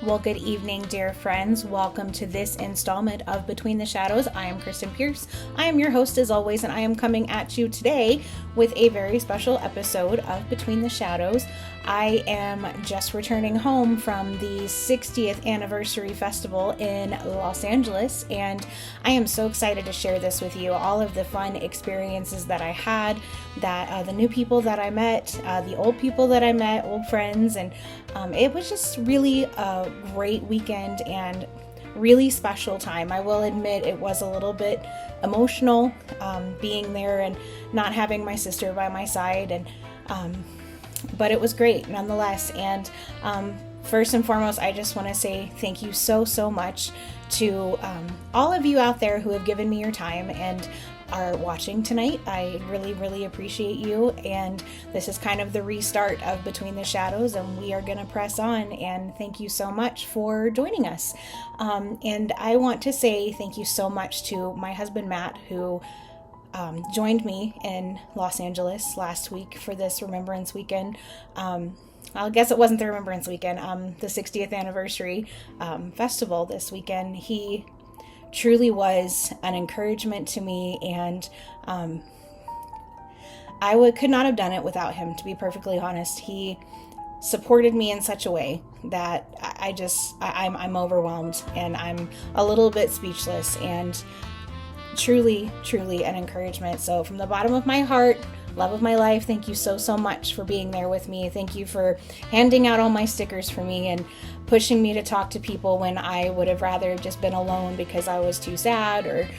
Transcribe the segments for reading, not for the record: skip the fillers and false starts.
Well, good evening, dear friends. Welcome to this installment of Between the Shadows. I am Kristen Pierce. I am your host as always, and I am coming at you today with a very special episode of Between the Shadows. I am just returning home from the 60th anniversary festival in Los Angeles, and I am so excited to share this with you. All of the fun experiences that I had, that the new people that I met, the old people that I met, old friends, and it was just really a great weekend and really special time. I will admit it was a little bit emotional being there and not having my sister by my side, and but it was great nonetheless. And first and foremost, I just want to say thank you so much to all of you out there who have given me your time and are watching tonight. I really appreciate you, and this is kind of the restart of Between the Shadows, and we are going to press on, and thank you so much for joining us. And I want to say thank you so much to my husband Matt, who joined me in Los Angeles last week for this Remembrance Weekend. I guess it wasn't the Remembrance Weekend, the 60th anniversary festival this weekend. He truly was an encouragement to me, and I could not have done it without him, to be perfectly honest. He supported me in such a way that I'm overwhelmed, and I'm a little bit speechless, and truly an encouragement. So from the bottom of my heart, love of my life, thank you so much for being there with me. Thank you for handing out all my stickers for me and pushing me to talk to people when I would have rather just been alone because I was too sad or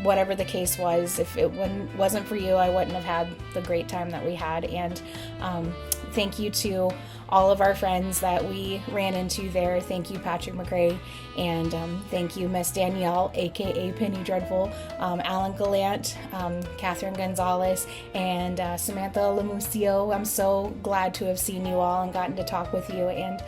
whatever the case was. If it wasn't for you, I wouldn't have had the great time that we had. And thank you to all of our friends that we ran into there. Thank you, Patrick McRae, and thank you, Miss Danielle, aka Penny Dreadful, Alan Gallant, Catherine Gonzalez, and Samantha Lamusio. I'm so glad to have seen you all and gotten to talk with you. And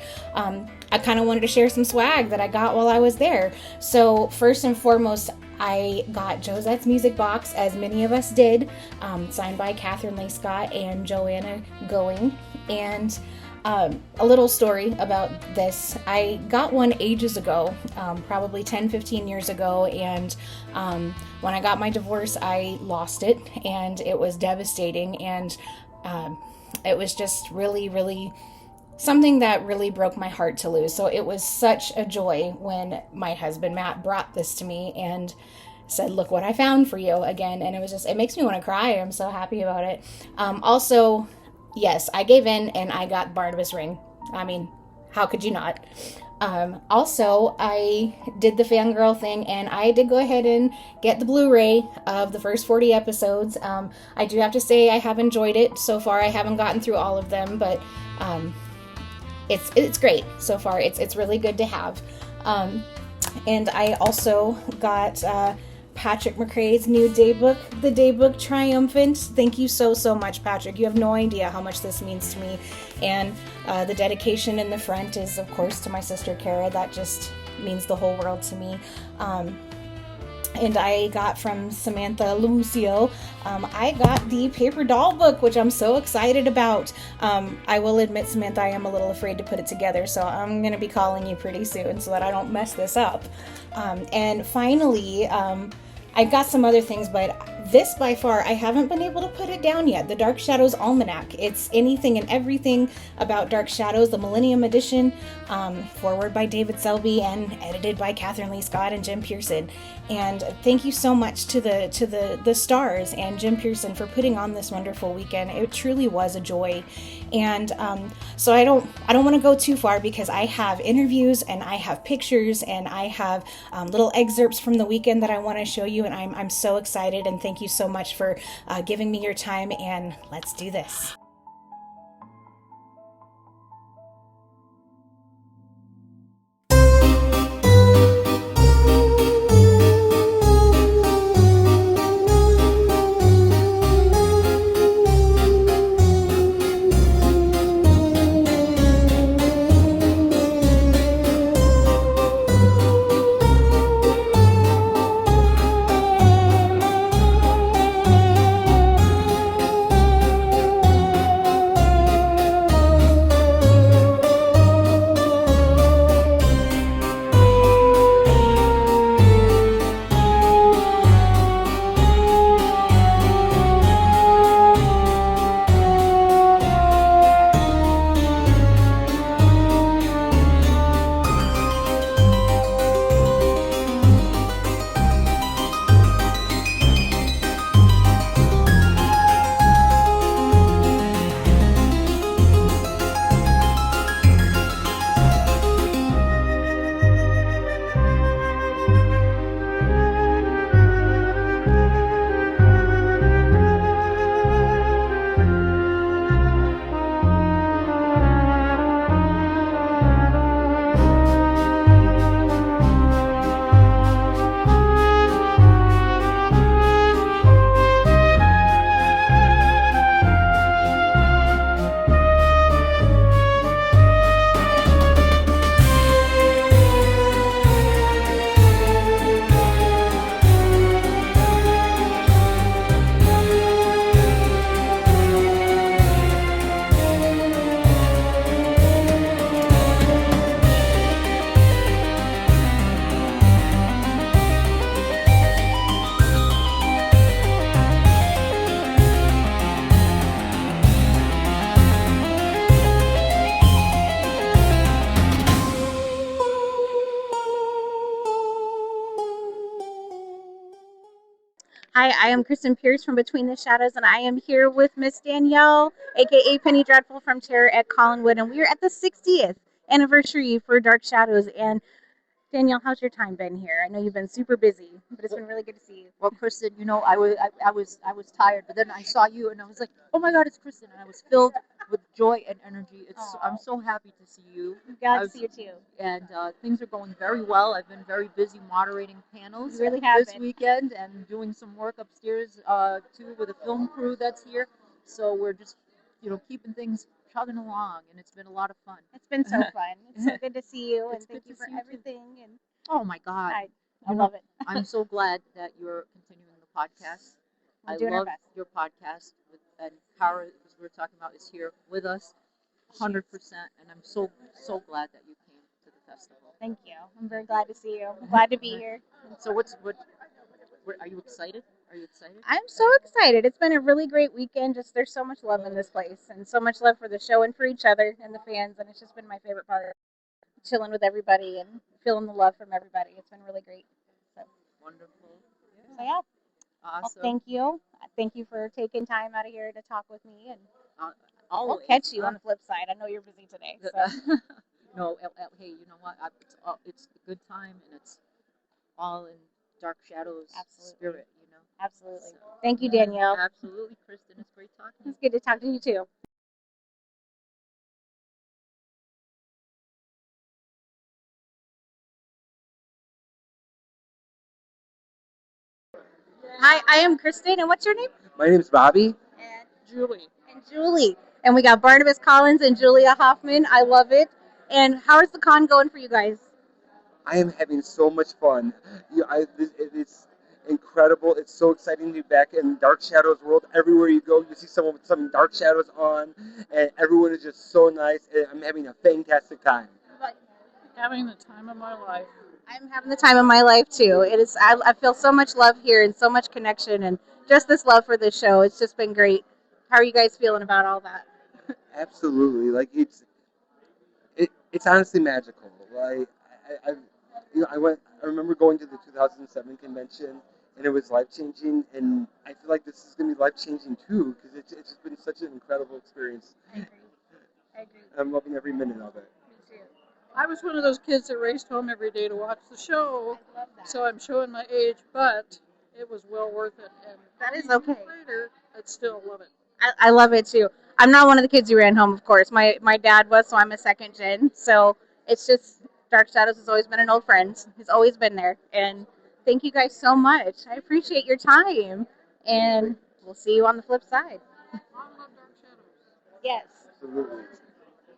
I kind of wanted to share some swag that I got while I was there. So first and foremost, I got Josette's music box, as many of us did, signed by Catherine Lee Scott and Joanna Going. And a little story about this. I got one ages ago, probably 10-15 years ago, and when I got my divorce, I lost it, and it was devastating, and it was just really something that really broke my heart to lose. So it was such a joy when my husband Matt brought this to me and said, "Look what I found for you," again. And it makes me want to cry. I'm so happy about it. Also, yes, I gave in and I got Barnabas ring. I mean, how could you not? Also, I did the fangirl thing, and I did go ahead and get the Blu-ray of the first 40 episodes. I do have to say I have enjoyed it so far. I haven't gotten through all of them, but it's great so far. It's really good to have. And I also got Patrick McRae's new daybook, the Daybook Triumphant. Thank you so much, Patrick. You have no idea how much this means to me. And the dedication in the front is, of course, to my sister Kara. That just means the whole world to me. And I got from Samantha Lucio, I got the paper doll book, which I'm so excited about. I will admit, Samantha, I am a little afraid to put it together, so I'm going to be calling you pretty soon so that I don't mess this up. And finally, I've got some other things, but this by far, I haven't been able to put it down yet. The Dark Shadows Almanac. It's anything and everything about Dark Shadows, the Millennium Edition, forward by David Selby and edited by Catherine Lee Scott and Jim Pearson. And thank you so much to the stars and Jim Pearson for putting on this wonderful weekend. It truly was a joy. And so I don't want to go too far because I have interviews and I have pictures and I have little excerpts from the weekend that I want to show you, and I'm so excited, and thank you so much for giving me your time, and let's do this. Hi, I am Kristen Pierce from Between the Shadows, and I am here with Miss Danielle, aka Penny Dreadful from Terror at Collinwood, and we are at the 60th anniversary for Dark Shadows. And Danielle, how's your time been here? I know you've been super busy, but it's been really good to see you. Well, Kristen, I was tired, but then I saw you and I was like, oh my God, it's Kristen, and I was filled with joy and energy. I'm so happy to see you. I'm glad to see you too. And things are going very well. I've been very busy moderating panels You really have this been. weekend and doing some work upstairs too with a film crew that's here. So we're just keeping things chugging along, and it's been a lot of fun. It's been so fun. It's so good to see you, and It's thank good you to for see you too. everything. And Oh my God. I love it. I'm so glad that you're continuing the podcast. We're I doing our love best. your podcast, and Kara, as we were talking about, is here with us, 100%. And I'm so glad that you came to the festival. Thank you. I'm very glad to see you. I'm glad to be here. So what are you excited? Are you excited? I'm so excited. It's been a really great weekend. Just there's so much love in this place, and so much love for the show and for each other and the fans, and it's just been my favorite part. Chilling with everybody and feeling the love from everybody. It's been really great. So, Wonderful. so yeah. Well, Awesome. thank you. Thank you for taking time out of here to talk with me, and Uh, we'll always. catch you on the flip side. I know you're busy today. So. No, hey, you know what? It's a good time, and it's all in Dark Shadows spirit, Absolutely. So, Thank you, Danielle. absolutely, Kristen. It's great talking to you. It's good to talk to you too. Hi, I am Kristen, and what's your name? My name's Bobby. And Julie. Julie. And we got Barnabas Collins and Julia Hoffman. I love it. And how is the con going for you guys? I am having so much fun. It's incredible. It's so exciting to be back in Dark Shadows world. Everywhere you go, you see someone with some Dark Shadows on, and everyone is just so nice. And I'm having a fantastic time. Having the time of my life. I'm having the time of my life too. It is. I feel so much love here and so much connection and just this love for this show. It's just been great. How are you guys feeling about all that? Absolutely, like it's honestly magical. Like I remember going to the 2007 convention, and it was life changing. And I feel like this is gonna be life changing too, because it's just been such an incredible experience. I agree. I agree. I'm loving every minute of it. Me too. I was one of those kids that raced home every day to watch the show, I love that. so I'm showing my age, but it was well worth it. And That is okay. later, I'd still love it. I love it too. I'm not one of the kids who ran home, of course. My dad was, so I'm a second gen. So it's just Dark Shadows has always been an old friend. He's always been there. And thank you guys so much. I appreciate your time. And we'll see you on the flip side. Long love Dark Shadows. Yes, Absolutely.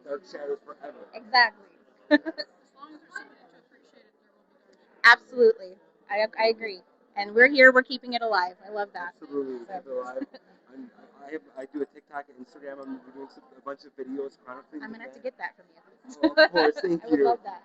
Dark Shadows forever. exactly. As long as there's somebody to appreciate it, there will be Dark Shadows. Absolutely. I agree. And we're here. We're keeping it alive. I love that. Absolutely. So. So I do a TikTok and Instagram. I'm doing a bunch of videos chronicling. I'm going to have to get that from you. Oh, of course. Thank I would you. love that.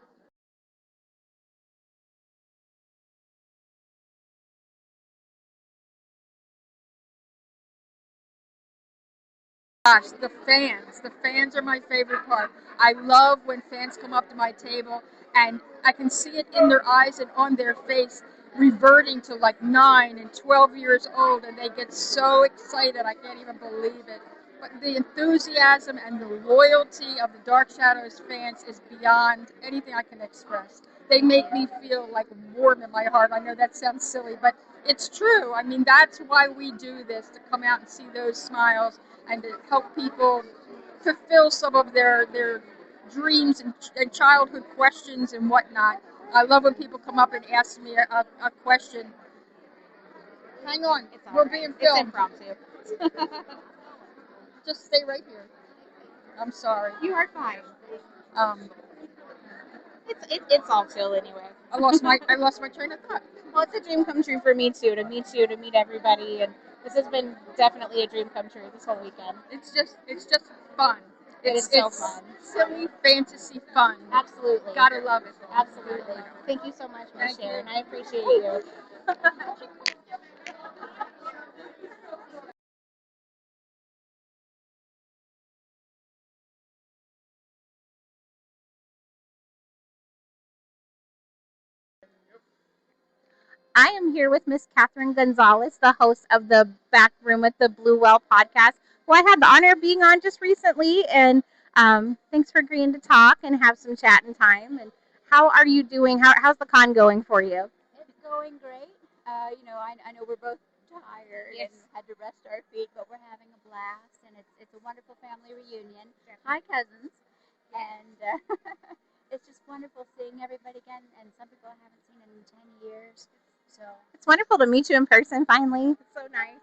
Gosh, the fans are my favorite part. I love when fans come up to my table and I can see it in their eyes and on their face, reverting to like 9 and 12 years old, and they get so excited. I can't even believe it. But the enthusiasm and the loyalty of the Dark Shadows fans is beyond anything I can express. They make me feel like warm in my heart. I know that sounds silly, but it's true. I mean, that's why we do this, to come out and see those smiles and to help people fulfill some of their dreams and childhood questions and whatnot. I love when people come up and ask me a question. Hang on, we're being filmed. It's impromptu. Just stay right here. I'm sorry. You are fine. Um, It's all chill anyway. I lost my train of thought. Well, it's a dream come true for me too. To meet you, to meet everybody, and this has been definitely a dream come true this whole weekend. It's just fun. It's so fun. Silly fantasy fun. Absolutely. Gotta love it. Absolutely. Thank you so much, Miss Thank Sharon. you. I appreciate you. I am here with Miss Catherine Gonzalez, the host of the Back Room with the Blue Well podcast, who I had the honor of being on just recently. And thanks for agreeing to talk and have some chat and time. And how are you doing? How's the con going for you? It's going great. I know we're both tired Yes. and had to rest our feet, but we're having a blast, and it's a wonderful family reunion. Hi, cousins, and it's just wonderful seeing everybody again. And some people I haven't seen in 10 years, so It's wonderful to meet you in person finally. It's so nice.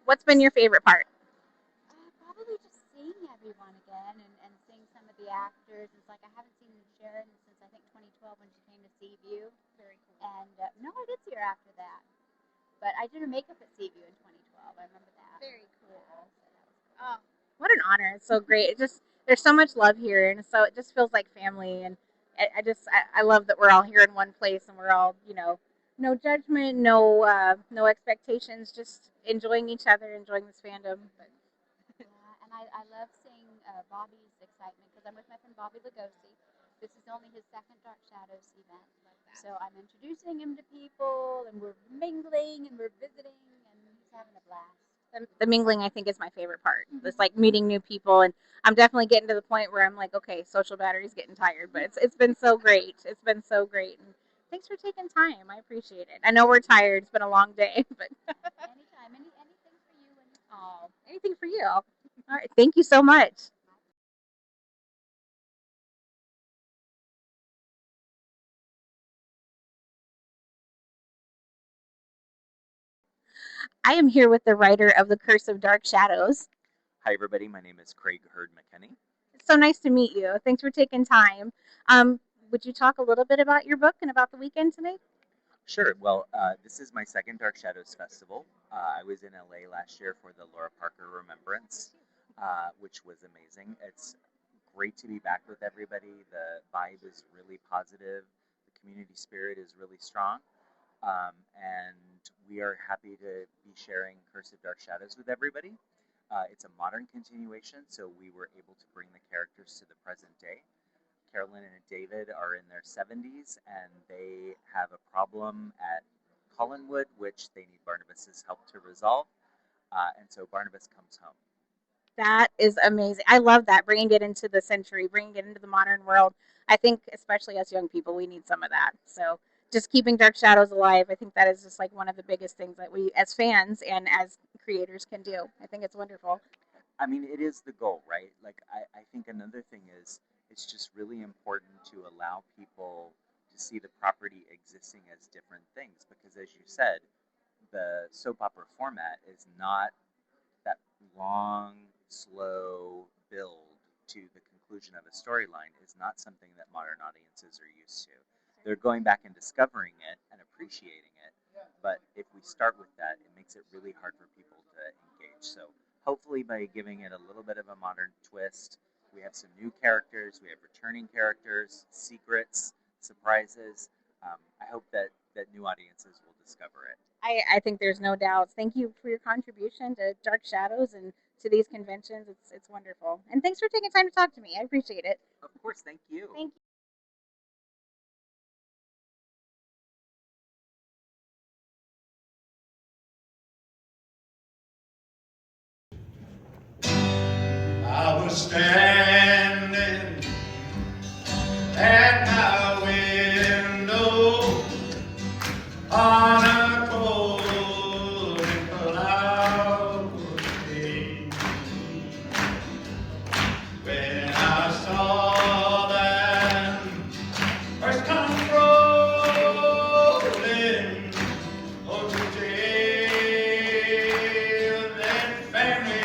What's been your favorite part? probably just seeing everyone again and seeing some of the actors. It's like I haven't seen Sharon since I think 2012 when she came to Seaview. Very cool. And no, I did see her after that. But I did her makeup at Seaview in 2012. I remember that. Very cool. So that was cool. Oh, what an honor! It's so great. There's so much love here, and so it just feels like family. And I love that we're all here in one place, and we're all no judgment, no expectations, just enjoying each other, enjoying this fandom. But Yeah, and I love seeing Bobby's excitement because I'm with my friend Bobby Lugosi. This is only his second Dark Shadows event. So I'm introducing him to people, and we're mingling, and we're visiting, and he's having a blast. the mingling, I think, is my favorite part. It's like meeting new people, and I'm definitely getting to the point where I'm like, okay, social battery's getting tired, but it's been so great. It's been so great, and thanks for taking time. I appreciate it. I know we're tired. It's been a long day, but Anytime, anything for you. oh, anything for you. All right, thank you so much. I am here with the writer of The Curse of Dark Shadows. Hi, everybody. My name is Craig Hurd McKenney. It's so nice to meet you. Thanks for taking time. Would you talk a little bit about your book and about the weekend today? Sure. Well, this is my second Dark Shadows Festival. I was in LA last year for the Laura Parker Remembrance, which was amazing. It's great to be back with everybody. The vibe is really positive. The community spirit is really strong. And we are happy to be sharing Curse of Dark Shadows with everybody. It's a modern continuation, so we were able to bring the characters to the present day. Carolyn and David are in their 70s, and they have a problem at Collinwood, which they need Barnabas's help to resolve. And so Barnabas comes home. That is amazing. I love that, bringing it into the century, bringing it into the modern world. I think, especially as young people, we need some of that. So just keeping Dark Shadows alive, I think that is just like one of the biggest things that we, as fans and as creators, can do. I think it's wonderful. I mean, it is the goal, right? Like, I think another thing is it's just really important to allow people to see the property existing as different things. Because as you said, the soap opera format is not that long, slow build to the conclusion of a storyline is not something that modern audiences are used to. They're going back and discovering it and appreciating it. But if we start with that, it makes it really hard for people to engage. So hopefully by giving it a little bit of a modern twist, we have some new characters, we have returning characters, secrets, surprises. I hope that new audiences will discover it. I think there's no doubt. Thank you for your contribution to Dark Shadows and to these conventions. It's wonderful. And thanks for taking time to talk to me. I appreciate it. Of course, thank you. Thank you. I was standing at my window on a cold and cloudy day when I saw that first come rolling over the jail, then family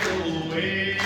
away.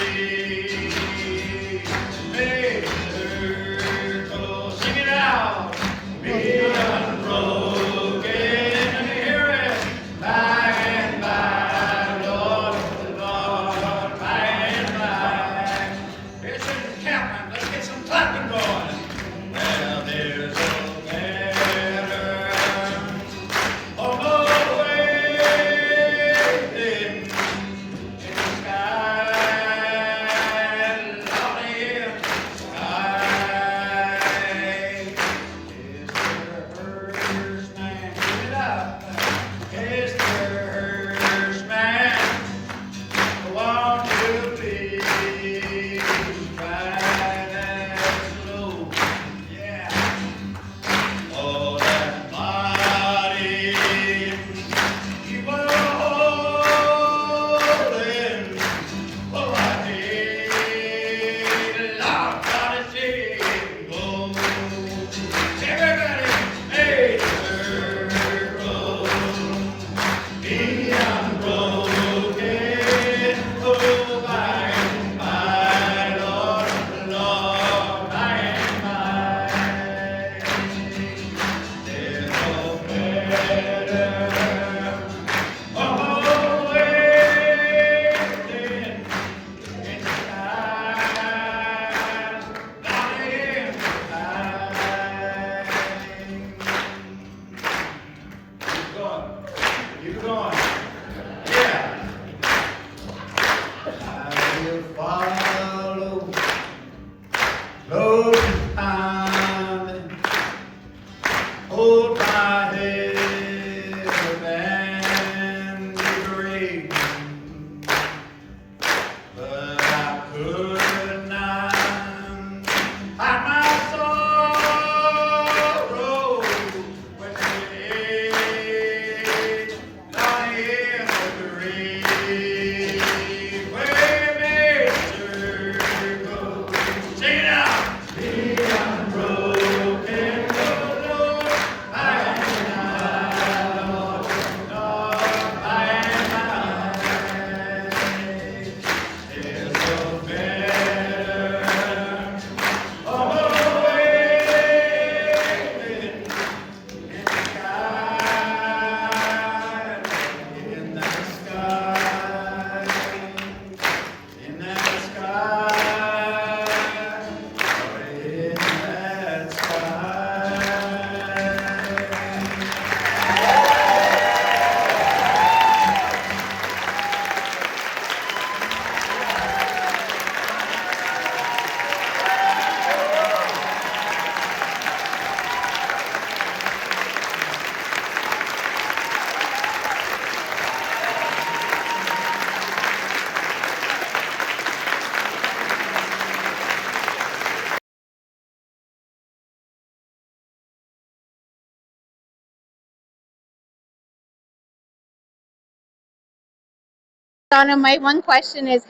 Shauna, my one question is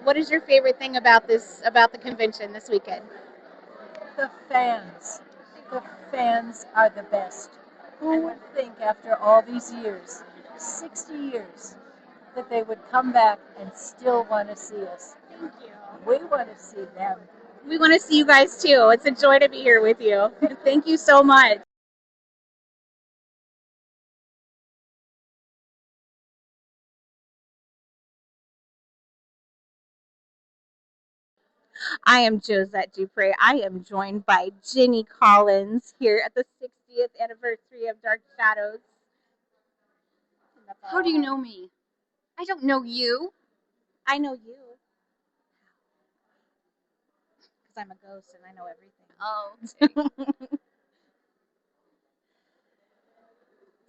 what is your favorite thing about the convention this weekend? The fans. The fans are the best. Who would think after all these years, 60 years, that they would come back and still want to see us? Thank you. We want to see them. We want to see you guys too. It's a joy to be here with you. Thank you so much. I am Josette Dupre. I am joined by Jenny Collins here at the 60th anniversary of Dark Shadows. How do you know me? I don't know you. I know you. Because I'm a ghost and I know everything. Oh.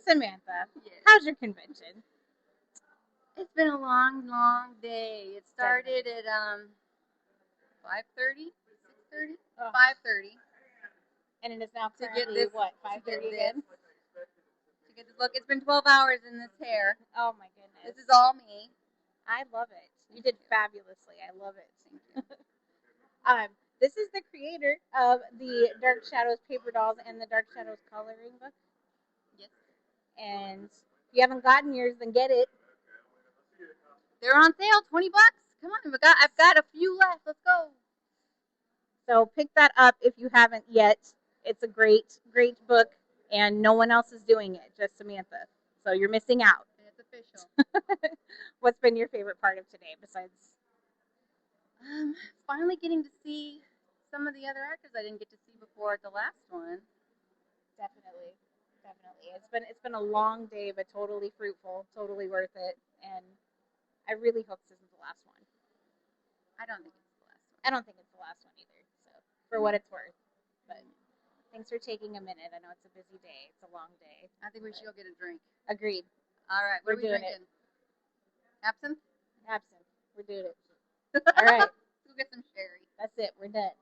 Samantha, Yes. how's your convention? It's been a long, long day. It started at 5:30, 6:30, Oh. 5:30. And it is now To get currently, this, what, to 5:30 get again? To get this look. It's been 12 hours in this hair. Oh my goodness. This is all me. I love it. You did fabulously. I love it. Thank you. This is the creator of the Dark Shadows paper dolls and the Dark Shadows coloring book. Yes. And if you haven't gotten yours, then get it. They're on sale, $20. Come on, I've got a few left. Let's go. So pick that up if you haven't yet. It's a great, great book, and no one else is doing it, just Samantha. So you're missing out. It's official. What's been your favorite part of today besides? Finally getting to see some of the other actors I didn't get to see before at the last one. Definitely. It's been a long day, but totally fruitful, totally worth it, and I really hope this isn't the last one. I don't think it's the last one. I don't think it's the last one either. So for what it's worth, but thanks for taking a minute. I know it's a busy day. It's a long day. I think we should go get a drink. Agreed. All right, what We're are we doing drinking? Absinthe? Absent. We're doing it. All right. Let's go get some sherry. That's it. We're done.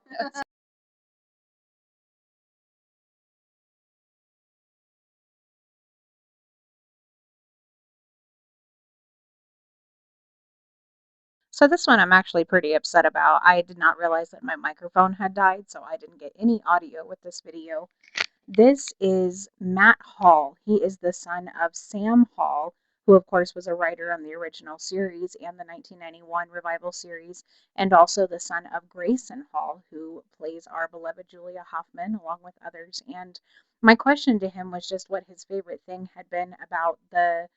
So this one I'm actually pretty upset about. I did not realize that my microphone had died, so I didn't get any audio with this video. This is Matt Hall. He is the son of Sam Hall, who of course was a writer on the original series and the 1991 revival series, and also the son of Grayson Hall, who plays our beloved Julia Hoffman along with others. And my question to him was just what his favorite thing had been about the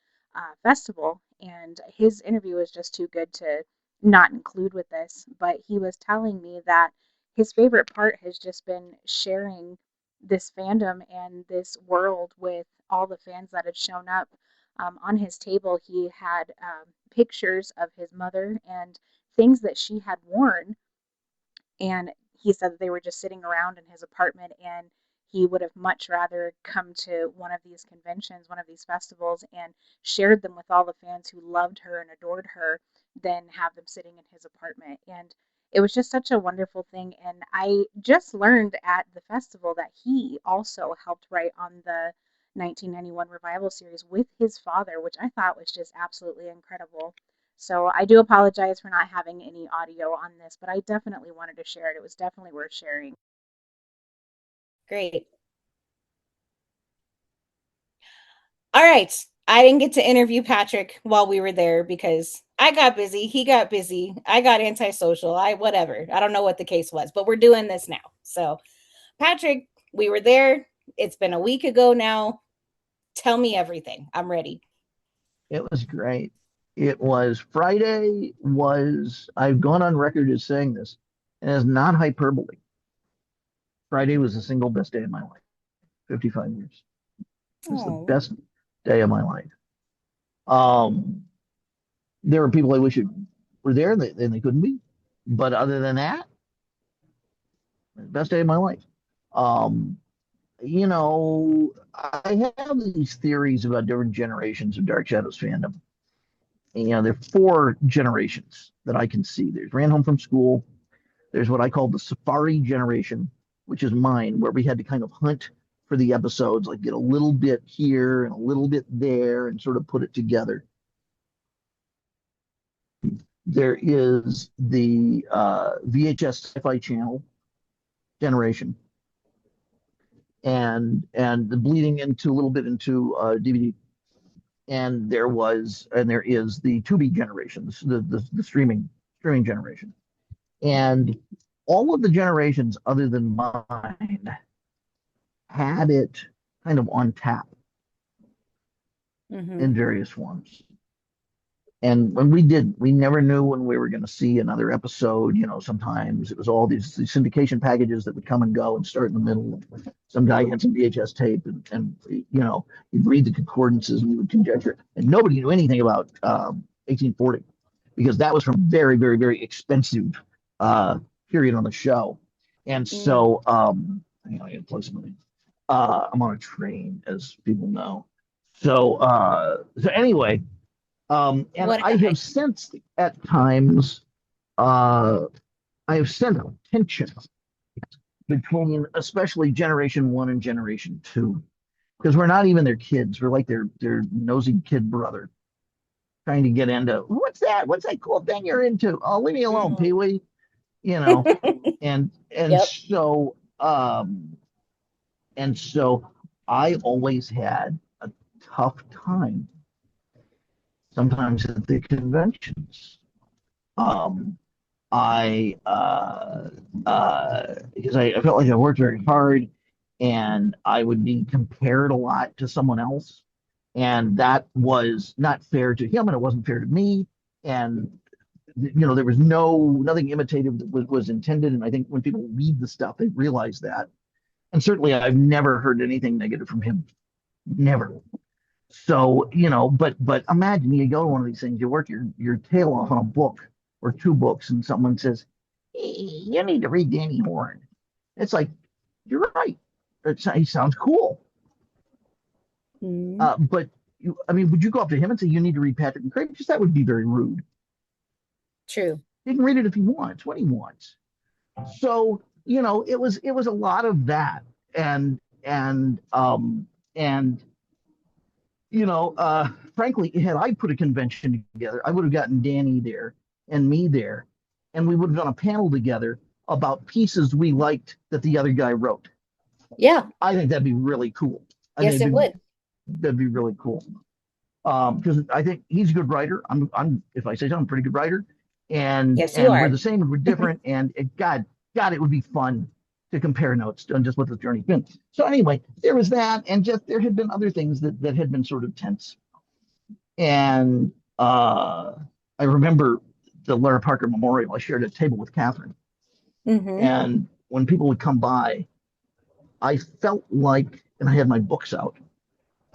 festival, and his interview was just too good to not include with this, but he was telling me that his favorite part has just been sharing this fandom and this world with all the fans that had shown up. On his table, he had pictures of his mother and things that she had worn. And he said that they were just sitting around in his apartment, and he would have much rather come to one of these conventions, one of these festivals, and shared them with all the fans who loved her and adored her than have them sitting in his apartment. And it was just such a wonderful thing. And I just learned at the festival that he also helped write on the 1991 revival series with his father, which I thought was just absolutely incredible. So I do apologize for not having any audio on this, but I definitely wanted to share it. It was definitely worth sharing. Great. All right. I didn't get to interview Patrick while we were there because I got busy. He got busy. I got antisocial. Whatever. I don't know what the case was, but we're doing this now. So, Patrick, we were there. It's been a week ago now. Tell me everything. I'm ready. It was great. It was Friday was I've gone on record as saying this, and it's not hyperbole. Friday was the single best day of my life. 55 years. It was the best day of my life. There were people I wish were there and they couldn't be. But other than that, best day of my life. I have these theories about different generations of Dark Shadows fandom. And there are four generations that I can see. There's ran home from school. There's what I call the safari generation, which is mine, where we had to kind of hunt for the episodes, like get a little bit here and a little bit there and sort of put it together. There is the VHS Sci-Fi Channel generation, and the bleeding into a little bit into DVD. And there is the Tubi generation, the streaming generation, and all of the generations other than mine had it kind of on tap Mm-hmm. in various forms. And when we never knew when we were going to see another episode. Sometimes it was all these syndication packages that would come and go and start in the middle. Some guy had some VHS tape, and you'd read the concordances and you would conjecture. And nobody knew anything about 1840 because that was from very, very, very expensive period on the show. And so, I gotta plug something. I'm on a train, as people know. So anyway. And I have sensed at times, I have sensed tension between especially Generation 1 and Generation 2, because we're not even their kids. We're like their nosy kid brother trying to get into, what's that? What's that cool thing you're into? Oh, leave me alone, Pee-wee. And Yep. so I always had a tough time sometimes at the conventions. Because I felt like I worked very hard, and I would be compared a lot to someone else, and that was not fair to him, and it wasn't fair to me. And there was nothing imitative that was intended. And I think when people read the stuff, they realize that. And certainly, I've never heard anything negative from him, never. So, but imagine you go to one of these things, you work your tail off on a book or two books, and someone says, hey, you need to read Danny Horn. It's like, you're right. He sounds cool. But would you go up to him and say, you need to read Patrick and Craig? Because that would be very rude. True. He can read it if he wants, what he wants. So, it was a lot of that. And frankly, had I put a convention together, I would have gotten Danny there and me there, and we would have done a panel together about pieces we liked that the other guy wrote. Yeah. I think that'd be really cool. Yes, it would. That'd be really cool. Because I think he's a good writer. I'm if I say so, I'm a pretty good writer. And yes, you are. We're the same, and we're different, and God, it would be fun to compare notes on just what the journey's been. So anyway, there was that, and just there had been other things that had been sort of tense. And I remember the Lara Parker Memorial. I shared a table with Catherine. Mm-hmm. And when people would come by, I felt like, and I had my books out,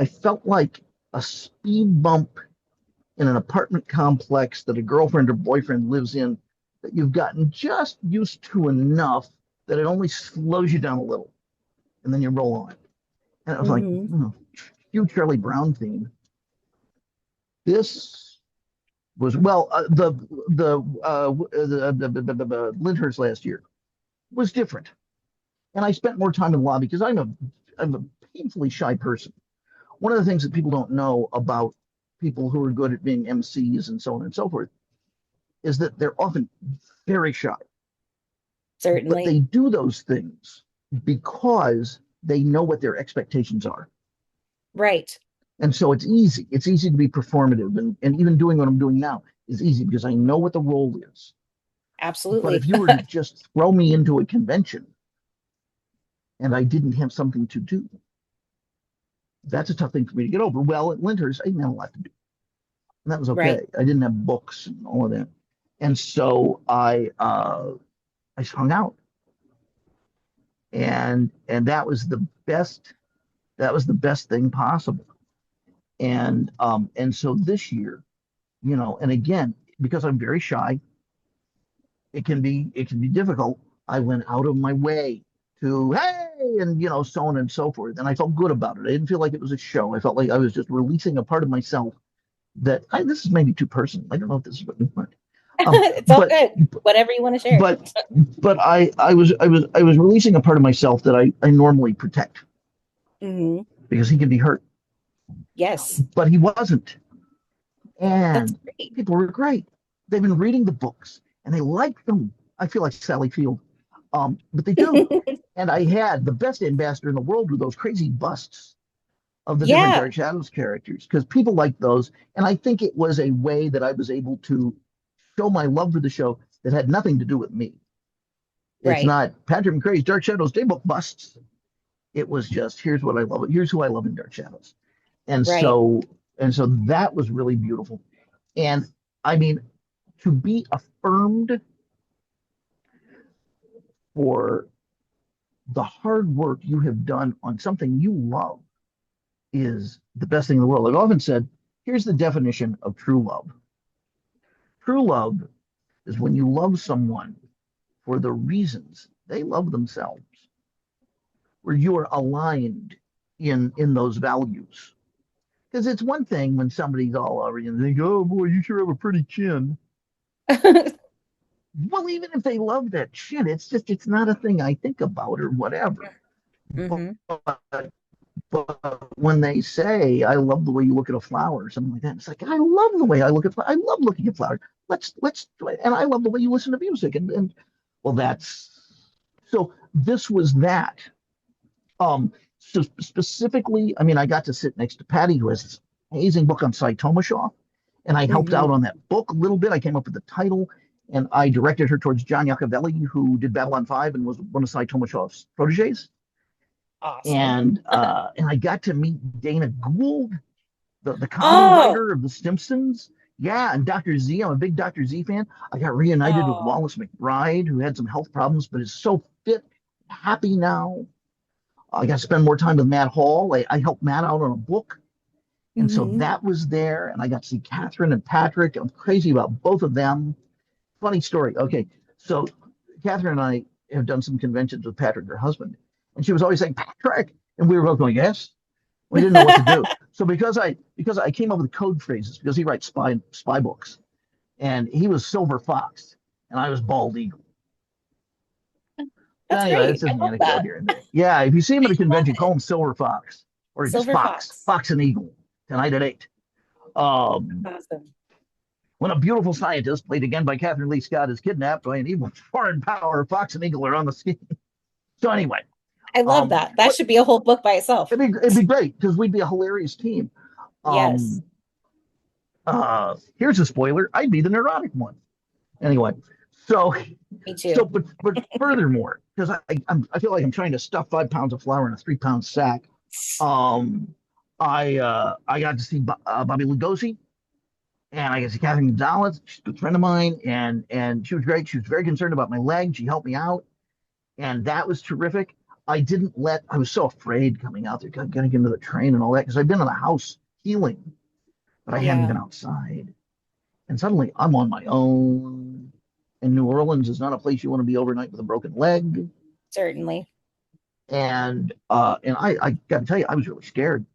I felt like a speed bump in an apartment complex that a girlfriend or boyfriend lives in, that you've gotten just used to enough that it only slows you down a little, and then you roll on. And it was like, huge Charlie Brown theme. This was the Lyndhurst last year was different, and I spent more time in the lobby because I'm a painfully shy person. One of the things that people don't know about people who are good at being MCs and so on and so forth is that they're often very shy. Certainly. But they do those things because they know what their expectations are. Right. And so it's easy. It's easy to be performative. And even doing what I'm doing now is easy because I know what the role is. Absolutely. But if you were to just throw me into a convention and I didn't have something to do, that's a tough thing for me to get over. Well, at Lyndhurst, I didn't have a lot to do. And that was okay. Right. I didn't have books and all of that. And so I hung out. And that was the best thing possible. And so this year, and again, because I'm very shy, it can be difficult. I went out of my way to, hey, and so on and so forth. And I felt good about it. I didn't feel like it was a show. I felt like I was just releasing a part of myself that this is maybe too personal. I don't know if this is what you want. It's all good. Whatever you want to share. But I was releasing a part of myself that I normally protect. Mm-hmm. Because he can be hurt. Yes. But he wasn't. And people were great. they've been reading the books and they like them. I feel like Sally Field, but they do. And I had the best ambassador in the world with those crazy busts of the different Yeah, Dark Shadows characters because people like those. And I think it was a way that I was able to show my love for the show that had nothing to do with me. It's right, not Patrick McCrae's Dark Shadows Daybook busts. It was just here's what I love. Here's who I love in Dark Shadows. And right. so and so that was really beautiful. And I mean, to be affirmed for the hard work you have done on something you love is the best thing in the world. I've often said, here's the definition of true love. True love is when you love someone for the reasons they love themselves, where you are aligned in those values. Because it's one thing when somebody's all over you and they go, oh boy, you sure have a pretty chin. Well, even if they love that chin, it's not a thing I think about or whatever. Hmm. But when they say, I love the way you look at a flower or something like that, it's like, I love the way I look at flowers. I love looking at flowers. Let's do it. And I love the way you listen to music. And well, that's so this was that. So specifically, I mean, I got to sit next to Patty, who has this amazing book on Cy Tomashaw, and I helped out Hmm. on that book a little bit. I came up with the title, and I directed her towards John Yacovelli, who did Babylon 5 and was one of Cy Tomashaw's proteges. Awesome. And I got to meet Dana Gould, the comedy Oh, writer of The Simpsons. Yeah, and Dr. Z. I'm a big Dr. Z fan. I got reunited with oh. Wallace McBride, who had some health problems, but is so fit, happy now. I got to spend more time with Matt Hall. I helped Matt out on a book. And so Hmm. that was there. And I got to see Catherine and Patrick. I'm crazy about both of them. Funny story. Okay. So Catherine and I have done some conventions with Patrick, her husband. And she was always saying, Patrick. And we were both going, yes. We didn't know what to do. So because I came up with code phrases because he writes spy books. And he was Silver Fox and I was Bald Eagle. So That's anyway, it's great. just I an love anecdote that. here and there. Yeah, if you see him at a I love convention, call it. him Silver Fox or just Silver Fox, Fox. Fox and Eagle tonight at 8. Um, Awesome. when a beautiful scientist, played again by Catherine Lee Scott, is kidnapped by an evil foreign power, Fox and Eagle are on the scene. So anyway, I love that. That but should be a whole book by itself. it'd be great because we'd be a hilarious team. Yes, Um, Here's a spoiler: I'd be the neurotic one. Anyway, so me so too. but furthermore, because I feel like I'm trying to stuff 5 pounds of flour in a 3 pound sack. Um, I got to see Bobby Lugosi and I got to see Catherine Gonzalez. She's a good friend of mine, and she was great. She was very concerned about my leg. She helped me out, and that was terrific. I was so afraid coming out there, getting into the train and all that, because I've been in the house healing, but I hadn't Yeah, been outside. And suddenly I'm on my own. And New Orleans is not a place you want to be overnight with a broken leg. certainly. And I got to tell you, I was really scared.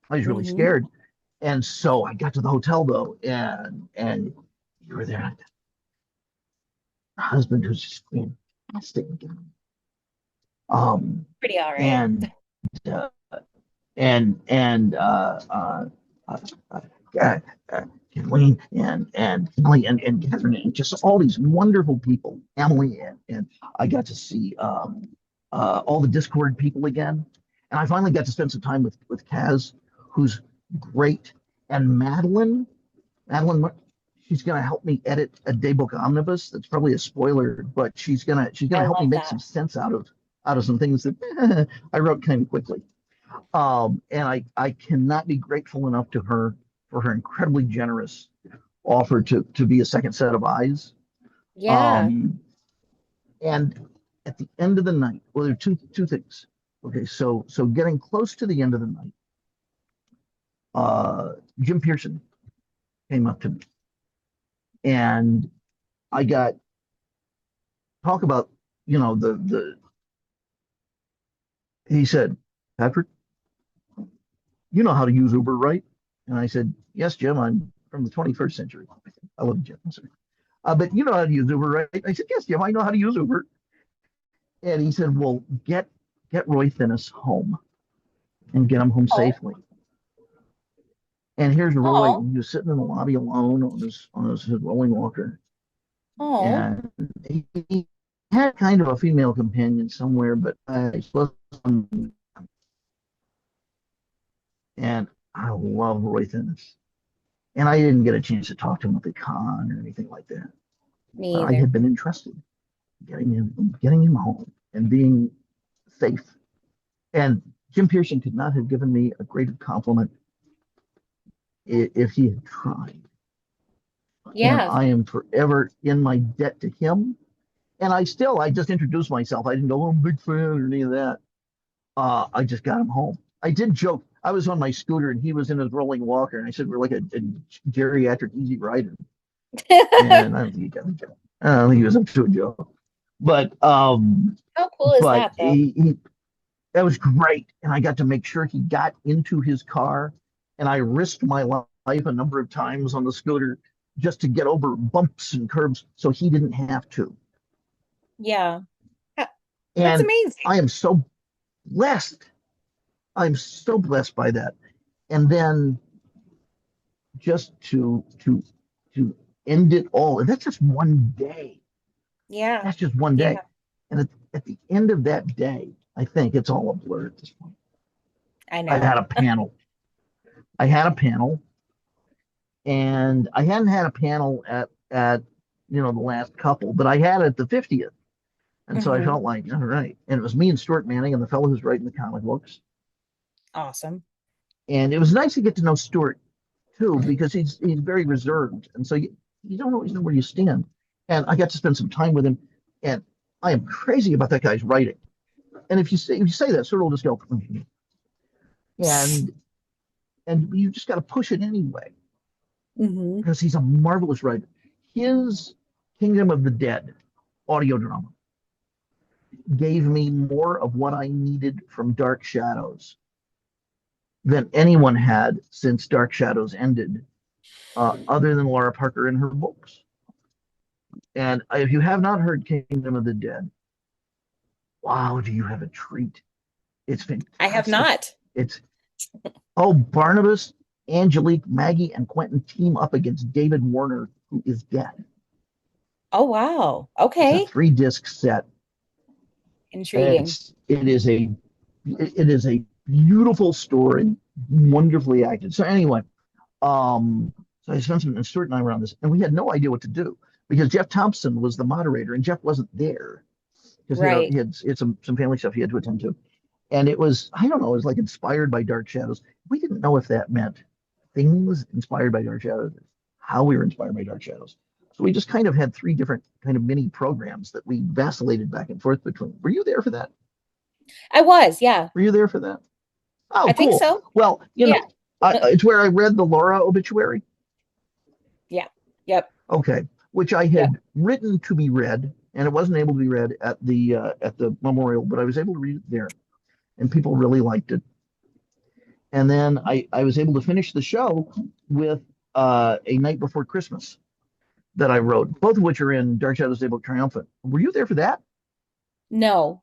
I was really Hmm. scared. And so I got to the hotel though, and you were there. My husband was just fantastic. Um, Pretty all right. and uh, and uh, uh, uh, Kathleen and Emily and Catherine and just all these wonderful people, Emily and I got to see all the Discord people again, and I finally got to spend some time with Kaz, who's great, and Madeline, she's gonna help me edit a daybook omnibus. That's probably a spoiler, but she's gonna I help me love make that. some sense out of some things that I wrote kind of quickly. And I cannot be grateful enough to her for her incredibly generous offer to be a second set of eyes. Yeah. Um, and at the end of the night, well, there are two things. Okay, so getting close to the end of the night, Jim Pearson came up to me, and I got talk about the he said, Patrick, you know how to use Uber, right? And I said, yes, Jim, I'm from the 21st century. I love Jim. I'm sorry. But you know how to use Uber, right? I said, yes, Jim, I know how to use Uber. And he said, well, get Roy Finnis home and get him home Oh, safely. And here's Roy. Oh, He was sitting in the lobby alone on his rolling walker, oh, and he had kind of a female companion somewhere, but I suppose. And I love Roy Thinnes. And I didn't get a chance to talk to him at the con or anything like that. me But I either. had been entrusted getting him home and being safe. And Jim Pearson could not have given me a greater compliment if he had tried. And Yeah. I am forever in my debt to him. And I just introduced myself. I didn't go, oh, I'm a big fan or any of that. I just got him home. I did joke. I was on my scooter and he was in his rolling walker, and I said we're like a geriatric easy rider. And I don't think he got the joke. I don't think he was up to a joke. But How cool is but that, though? that was great, and I got to make sure he got into his car, and I risked my life a number of times on the scooter just to get over bumps and curbs so he didn't have to. Yeah. Ha- That's And amazing. I am so blessed. I'm so blessed by that. And then just to end it all, and that's just one day. Yeah. That's just one day. Yeah. And at the end of that day, I think it's all a blur at this point. I I know. had a panel. I had a panel, and I hadn't had a panel at the last couple, but I had it at the 50th. And so I Hmm. felt like, all right. And it was me and Stuart Manning and the fellow who's writing the comic books. Awesome. And it was nice to get to know Stuart too, because he's very reserved. And so you don't always know where you stand. And I got to spend some time with him. And I am crazy about that guy's writing. And if you say that, Stuart will just go, "Mhm." and and you just got to push it anyway, Hmm. because he's a marvelous writer. His Kingdom of the Dead audio drama gave me more of what I needed from Dark Shadows than anyone had since Dark Shadows ended, other than Laura Parker and her books. And if you have not heard Kingdom of the Dead, wow, do you have a treat? It's I have fantastic. not. It's Barnabas, Angelique, Maggie, and Quentin team up against David Warner, who is dead. Oh, wow. It's a Okay. 3-disc set. Intriguing. It is a beautiful story, wonderfully acted. So anyway, so I spent some, and Stuart and I were on this, and we had no idea what to do because Jeff Thompson was the moderator, and Jeff wasn't there because Right. he had some family stuff he had to attend to. And it was, I don't know, it was like inspired by Dark Shadows. We didn't know if that meant things inspired by Dark Shadows, how we were inspired by Dark Shadows. So we just kind of had 3 different kind of mini programs that we vacillated back and forth between. Were you there for that? I was. Yeah. Were you there for that? Oh, I think cool. so. Well, Yeah. it's where I read the Laura obituary. Yeah. Yep. Okay, which I Yep. had written to be read, and it wasn't able to be read at the memorial, but I was able to read it there, and people really liked it. And then I was able to finish the show with A Night Before Christmas that I wrote, both of which are in Dark Shadows Day Book Triumphant. Were you there for that? No,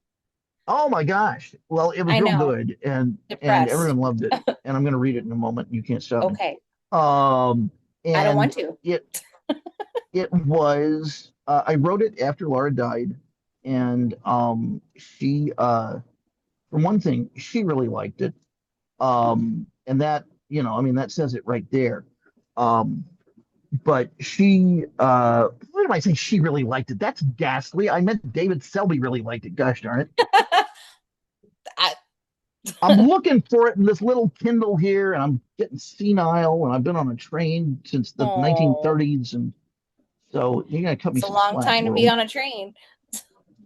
Oh my gosh. Well, it was I real know. good, and Depressed. everyone loved it. And I'm going to read it in a moment. You can't stop me. Okay. Um, I don't want and to. it was I wrote it after Laura died, and she for one thing, she really liked it. And that, I mean, that says it right there. Um, but what am I saying? She really liked it. That's ghastly. I meant David Selby really liked it. Gosh darn it. I, I'm looking for it in this little Kindle here, and I'm getting senile, and I've been on a train since the oh, 1930s, and so you're gonna cut me it's a some long slack, time to be world. on a train.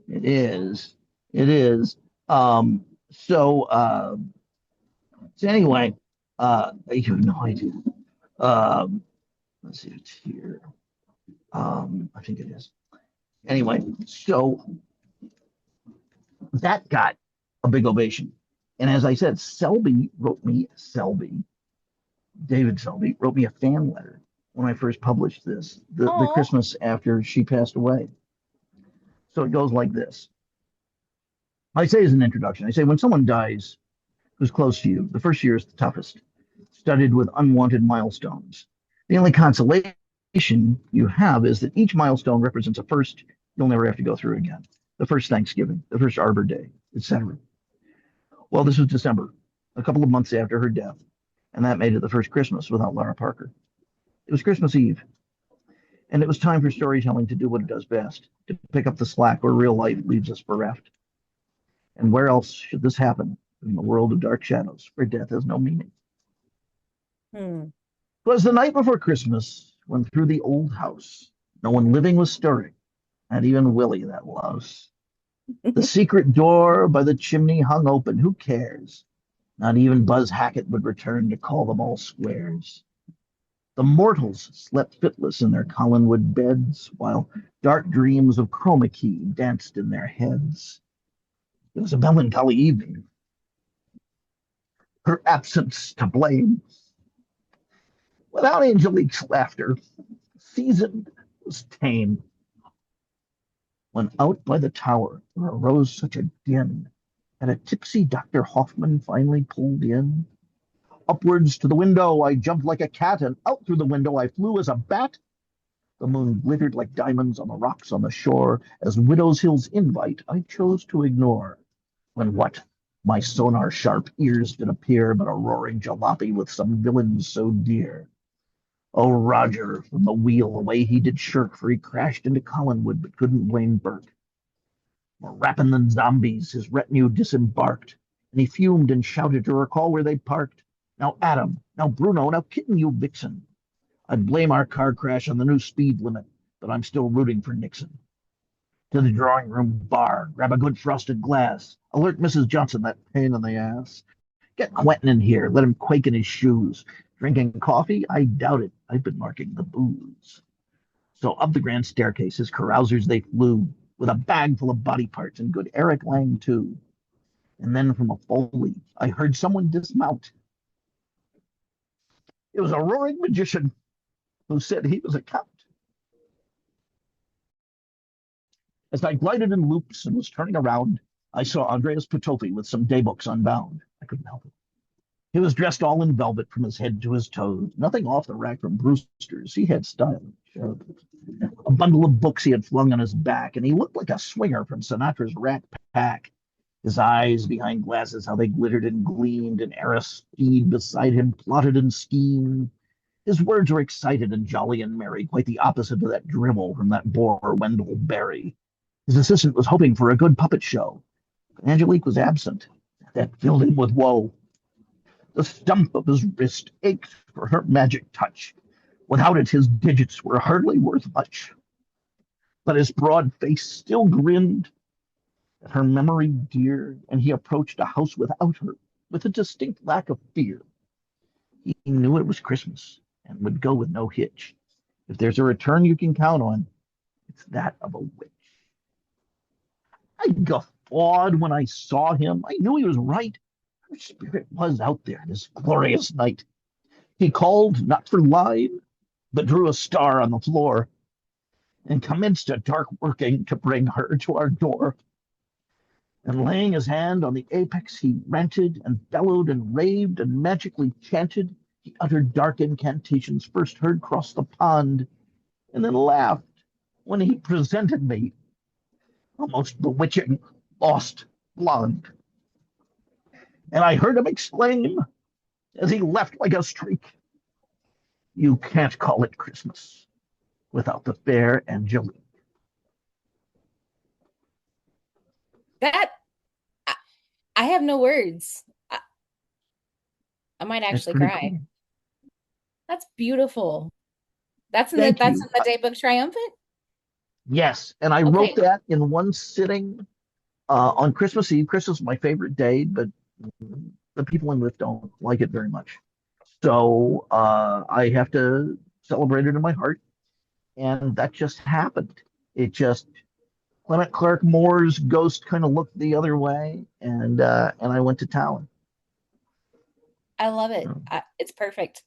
It is. It is. Um, so so anyway, I have no idea. Let's see, it's here. I think it is. Anyway, so that got a big ovation. And as I said, David Selby wrote me a fan letter when I first published this, the Oh, Christmas after she passed away. So it goes like this. I say as an introduction, I say when someone dies who's close to you, the first year is the toughest. It's studded with unwanted milestones. The only consolation you have is that each milestone represents a first you'll never have to go through again. The first Thanksgiving, the first Arbor Day, etc. Well, this was December, a couple of months after her death, and that made it the first Christmas without Lara Parker. It was Christmas Eve, and it was time for storytelling to do what it does best, to pick up the slack where real life leaves us bereft. And where else should this happen in the world of Dark Shadows, where death has no meaning? Hmm. It was the night before Christmas when through the old house no one living was stirring, not even Willie, that louse. The secret door by the chimney hung open. Who cares? Not even Buzz Hackett would return to call them all squares. The mortals slept fitless in their Collinwood beds, while dark dreams of chroma key danced in their heads. It was a melancholy evening. Her absence to blame. Without Angelique's laughter, season was tame. When out by the tower there arose such a din, and a tipsy Dr. Hoffman finally pulled in. Upwards to the window I jumped like a cat, and out through the window I flew as a bat. The moon glittered like diamonds on the rocks on the shore, as Widow's Hill's invite I chose to ignore. When what? My sonar sharp ears did appear, but a roaring jalopy with some villains so dear. Oh, Roger, from the wheel away he did shirk, for he crashed into Collinwood, but couldn't blame Burke. More rapping than zombies, his retinue disembarked, and he fumed and shouted to recall where they'd parked. Now Adam, now Bruno, now Kitten, you vixen. I'd blame our car crash on the new speed limit, but I'm still rooting for Nixon. To the drawing room bar, grab a good frosted glass. Alert Mrs. Johnson, that pain in the ass. Get Quentin in here, let him quake in his shoes. Drinking coffee? I doubt it. I've been marking the booze. So up the grand staircase, his carousers they flew, with a bag full of body parts, and good Eric Lang too. And then from a foley, I heard someone dismount. It was a roaring magician who said he was a count. As I glided in loops and was turning around, I saw Andreas Patofi with some daybooks unbound. I couldn't help it. He was dressed all in velvet from his head to his toes, nothing off the rack from Brewster's. He had style. A bundle of books he had flung on his back, and he looked like a swinger from Sinatra's Rat Pack. His eyes behind glasses, how they glittered and gleamed, and Aristide beside him plotted and schemed. His words were excited and jolly and merry, quite the opposite of that drivel from that bore Wendell Berry. His assistant was hoping for a good puppet show. Angelique was absent. That filled him with woe. The stump of his wrist ached for her magic touch. Without it, his digits were hardly worth much. But his broad face still grinned at her memory dear, and he approached a house without her with a distinct lack of fear. He knew it was Christmas and would go with no hitch. If there's a return you can count on, it's that of a witch. I guffawed when I saw him. I knew he was right. Her spirit was out there this glorious night. He called not for line, but drew a star on the floor and commenced a dark working to bring her to our door. And laying his hand on the apex, he ranted and bellowed and raved and magically chanted. He uttered dark incantations first heard cross the pond, and then laughed when he presented me a most bewitching lost blonde. And I heard him exclaim as he left like a streak, "You can't call it Christmas without the fair Angelique." That I have no words. I might actually cry. Cool. That's beautiful. That's in Thank that's you. in the Daybook Triumphant? Yes, and I wrote that in one sitting on Christmas Eve. Christmas is my favorite day, but the people in Lyft don't like it very much. So I have to celebrate it in my heart. And that just happened. It just, Clement Clark Moore's ghost kind of looked the other way, and I went to town. I love it. It's perfect.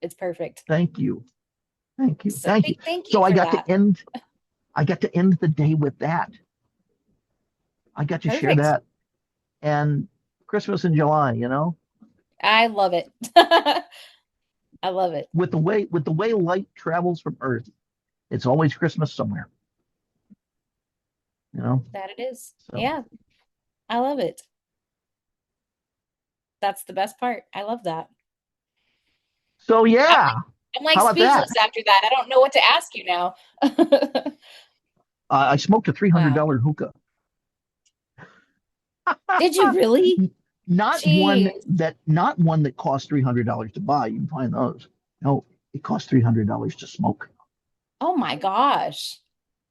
It's perfect. Thank you. Thank you. So, Thank you. thank you So for I got that. to end the day with that. I got to share Perfect. that. And Christmas in July, you know? I love it. I love it. With the way light travels from Earth, it's always Christmas somewhere. You know. That it is. So Yeah, I love it. That's the best part. I love that. so I'm yeah. like I'm like How about that? speechless after that. I don't know what to ask you now. I smoked a Wow. $300 hookah. Did you really? Jeez. Not one that cost $300 to buy. You can find those. No, it cost $300 to smoke. Oh my gosh.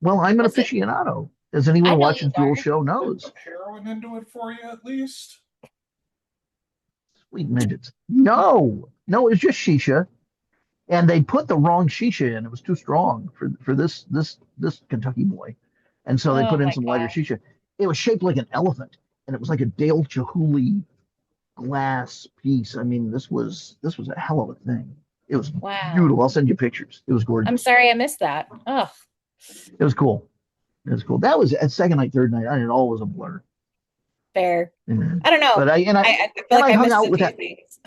Well, I'm an Was it? aficionado, as anyone I who know you watches Dual are. Show They knows. put heroin into it for you at least? Sweet midgets. No, no, it was just shisha, and they put the wrong shisha in. It was too strong for this Kentucky boy, and so they Oh put in my some lighter gosh. shisha. It was shaped like an elephant, and it was like a Dale Chihuly glass piece. I mean, this was a hell of a thing. It was Wow. beautiful. I'll send you pictures. It was I'm gorgeous. sorry I missed that. Oh, It was cool. It was cool. That was at second night, third night. I mean, it all was a blur. fair. And, I don't know. but I feel and like I I hung missed out a with few that. things.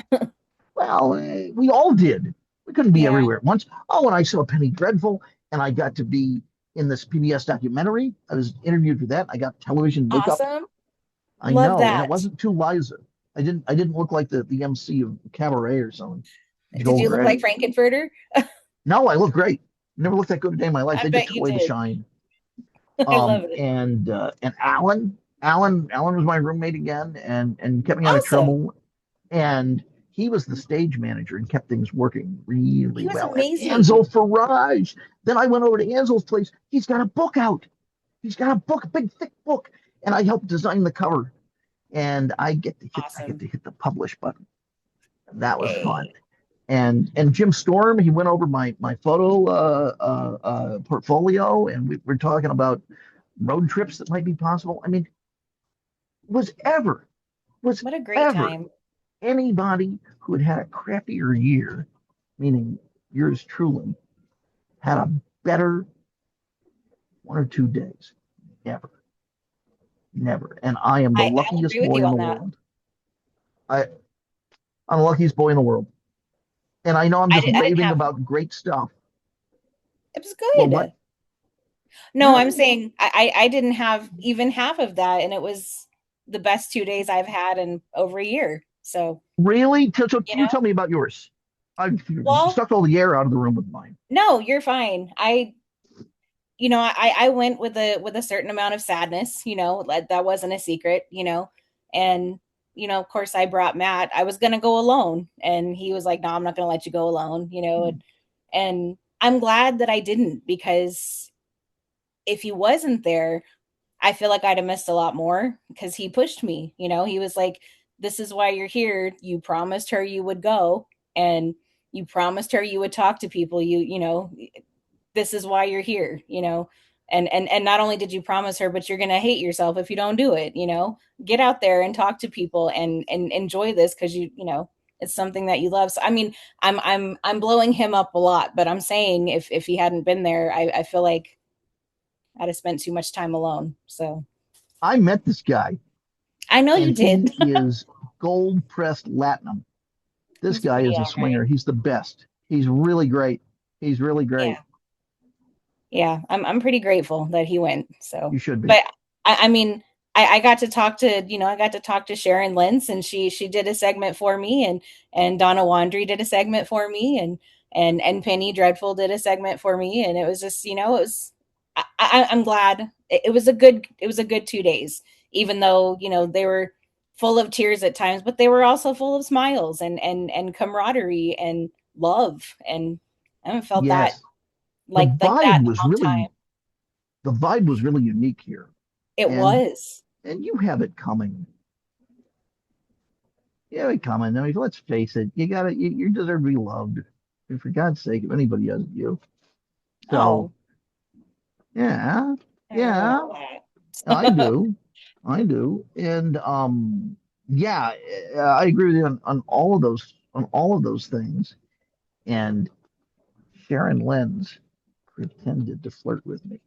Well, we all did. We couldn't be Yeah. everywhere at once. Oh, and I saw Penny Dreadful, and I got to be in this PBS documentary. I was interviewed for that. I got television makeup. Awesome. I Love know, and it that. wasn't too Liza. I didn't look like the MC of Cabaret or something. Did Joel you look like Grey. Frankenfurter? No, I look great. Never looked that good a day in my life. I They just bet took you away the did. shine. I love it. And Alan was my roommate again, and kept me out of Awesome. trouble. And he was the stage manager and kept things working really He was well. And amazing. Ansel Farage. Then I went over to Ansel's place. He's got a book out. He's got a book, a big thick book, and I helped design the cover. And I get Awesome. to hit the publish button. That was fun. Hey. And Jim Storm, he went over my photo portfolio, and we're talking about road trips that might be possible. I mean, was ever was What a great ever time. anybody who had a crappier year, meaning yours truly, had a better 1 or 2 days? Never, never. And I am the I'll luckiest agree with boy you in on the that. world. I I'm the luckiest boy in the world. And I know I'm just I didn't raving have about great stuff. it was Well, what? good. No, I'm Really? saying I didn't have even half of that, and it was the best 2 days I've had in over a year. So, Really? So you you know, tell me about yours. I've well, sucked all the air out of the room with mine. no, you're fine. I went with a certain amount of sadness, like that wasn't a secret, and of course I brought Matt. I was gonna go alone, and he was like, "No, I'm not gonna let you go alone," and I'm glad that I didn't, because if he wasn't there, I feel like I'd have missed a lot more, because he pushed me. He was like, "This is why you're here. You promised her you would go, and you promised her you would talk to people. This is why you're here, and not only did you promise her, but you're going to hate yourself if you don't do it. Get out there and talk to people, and enjoy this, because it's something that you love." So I mean, I'm blowing him up a lot, but I'm saying if he hadn't been there, I feel like I'd have spent too much time alone. So I met this guy, I know you and did. he is gold pressed latinum. This He's guy pretty is a all right. swinger. He's the best. He's really great. He's really great. Yeah. Yeah, I'm pretty grateful that he went. So, You should be. but I mean, I got to talk to I got to talk to Sharon Lentz, and she did a segment for me, and Donna Wandry did a segment for me, and Penny Dreadful did a segment for me, and it was just it was I'm glad it was a good 2 days, even though they were full of tears at times, but they were also full of smiles and camaraderie and love, and I haven't felt that Yes. The like that vibe in a was long really time. the vibe was really unique here. It And was. and you have it coming. You have it coming. I mean, let's face it, you deserve to be loved. And for God's sake, if anybody doesn't, you. So Oh, yeah, I don't know yeah, about I that. do. I do. And yeah, I agree with you on all of those things. And Sharon Lenz pretended to flirt with me.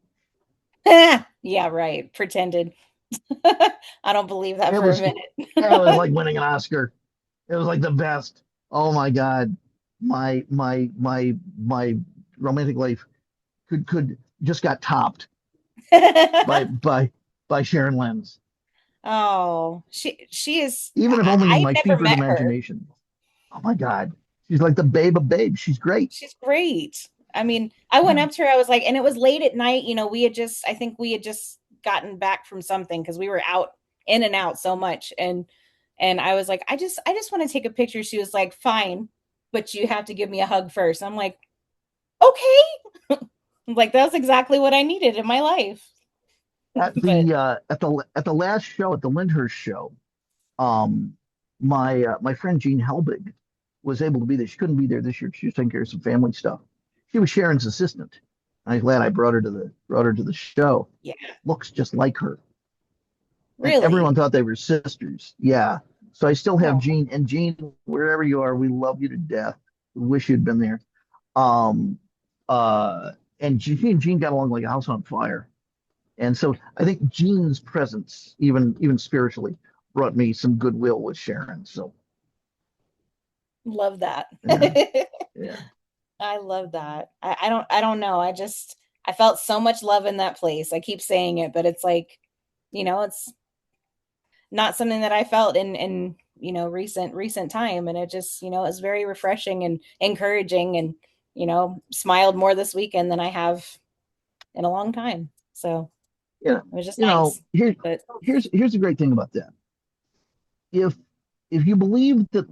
Yeah, right. Pretended. I don't believe that It for a was minute. it was like winning an Oscar. It was like the best. Oh my God. my romantic life could just got topped by by by Sharon Lenz, Oh, she is. even if only in I've my never fevered met her. imagination. Oh my God, she's like the babe of babes. She's great. She's great. I mean, I went Yeah. up to her. I was like, and it was late at night. I think we had just gotten back from something because we were out in and out so much. And I was like, I just want to take a picture. She was like, fine, but you have to give me a hug first. I'm like, okay. Like that's exactly what I needed in my life. But At the last show at the Lyndhurst show, um, my friend Jean Helbig was able to be there. She couldn't be there this year. She was taking care of some family stuff. She was Sharon's assistant. I'm glad I brought her to the show. yeah, Looks just like her, and really. everyone thought they were sisters. Yeah. So I still have Oh, Jean, and Jean, wherever you are, we love you to death. We wish you'd been there. Um, and Jean got along like a house on fire. And so I think Jean's presence, even spiritually, brought me some goodwill with Sharon. So love that. yeah, yeah, I love that. I don't know. I felt so much love in that place. I keep saying it, but it's like, it's not something that I felt in recent time. And it just, it's very refreshing and encouraging and, smiled more this weekend than I have in a long time. So yeah. it was just nice. But Here's the great thing about that. If if you believe that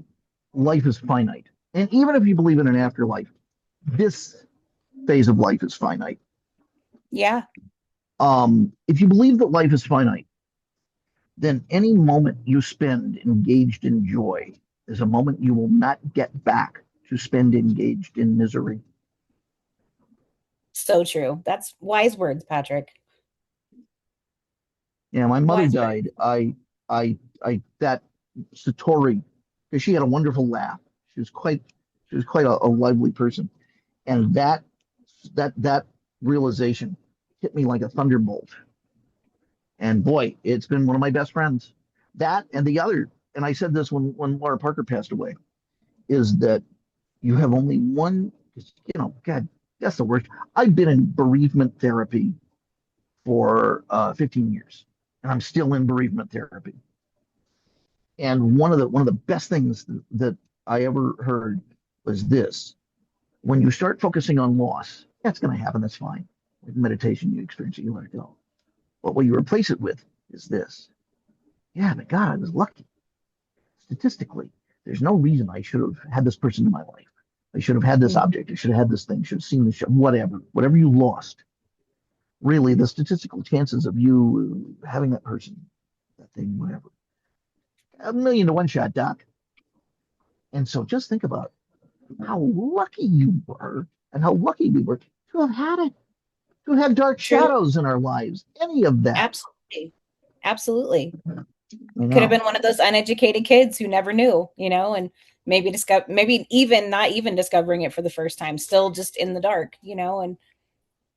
life is finite, and even if you believe in an afterlife, this phase of life is finite. yeah, If you believe that life is finite, then any moment you spend engaged in joy is a moment you will not get back to spend engaged in misery. so true. That's wise words, Patrick. Yeah, my mother Wise words. died. That Satori, because she had a wonderful laugh. She was quite, she was quite a lively person, and that realization hit me like a thunderbolt. And boy, it's been one of my best friends. That and the other, and I said this when Laura Parker passed away, is that you have only one. God, that's the worst. I've been in bereavement therapy for 15 years, and I'm still in bereavement therapy. And one of the best things that I ever heard was this: when you start focusing on loss, that's going to happen. That's fine. With meditation, you experience it, you let it go. But what you replace it with is this: yeah, but God, I was lucky. Statistically, there's no reason I should have had this person in my life. I should have had this Mhm. object. I should have had this thing. Should have seen this show. Whatever you lost. Really, the statistical chances of you having that person, that thing, whatever, 1,000,000 to 1 shot, Doc. And so just think about how lucky you were and how lucky we were to have had it, to have dark True. shadows in our lives, any of that. Absolutely. Absolutely. I Could have know. been one of those uneducated kids who never knew, and maybe even not even discovering it for the first time, still just in the dark, and